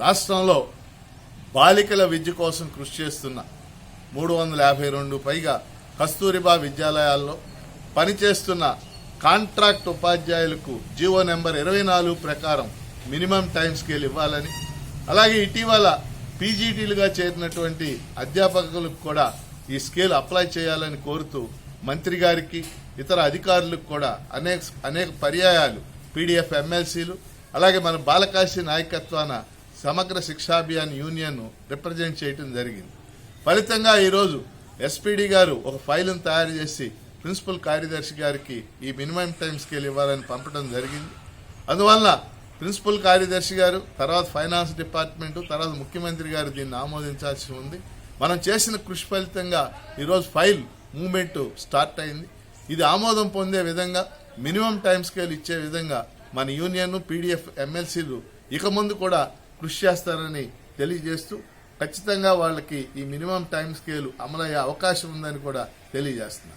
రాష్ట్రంలో బాలికల విద్య కోసం కృషి చేస్తున్న 352 పైగా కస్తూరిబా విద్యాలయాల్లో పనిచేస్తున్న కాంట్రాక్ట్ ఉపాధ్యాయులకు జీవో నెంబర్ 24 ప్రకారం మినిమం టైం స్కేల్ ఇవ్వాలని, అలాగే ఇటీవల పీజీటీలుగా చేరినటువంటి అధ్యాపకులకు కూడా ఈ స్కేల్ అప్లై చేయాలని కోరుతూ మంత్రి గారికి ఇతర అధికారులకు కూడా అనేక పర్యాయాలు పీడీఎఫ్ ఎమ్మెల్సీలు అలాగే మన బాలకాశి నాయకత్వాన సమగ్ర శిక్షాభియాన్ యూనియన్ రిప్రజెంట్ చేయడం జరిగింది. ఫలితంగా ఈరోజు ఎస్పీడీ గారు ఒక ఫైల్ను తయారు చేసి ప్రిన్సిపల్ కార్యదర్శి గారికి ఈ మినిమం టైం స్కేల్ ఇవ్వాలని పంపడం జరిగింది. అందువల్ల ప్రిన్సిపల్ కార్యదర్శి గారు, తర్వాత ఫైనాన్స్ డిపార్ట్మెంటు, తర్వాత ముఖ్యమంత్రి గారు దీన్ని ఆమోదించాల్సి ఉంది. మనం చేసిన కృషి ఫలితంగా ఈరోజు ఫైల్ మూవ్మెంట్ స్టార్ట్ అయింది. ఇది ఆమోదం పొందే విధంగా మినిమం టైం స్కేల్ ఇచ్చే విధంగా మన యూనియన్ పీడీఎఫ్ ఎమ్మెల్సీలు ఇక ముందు కూడా కృషి చేస్తారని తెలియజేస్తూ ఖచ్చితంగా వాళ్ళకి ఈ మినిమం టైం స్కేల్ అమలయ్యే అవకాశం ఉందని కూడా తెలియజేస్తున్నారు.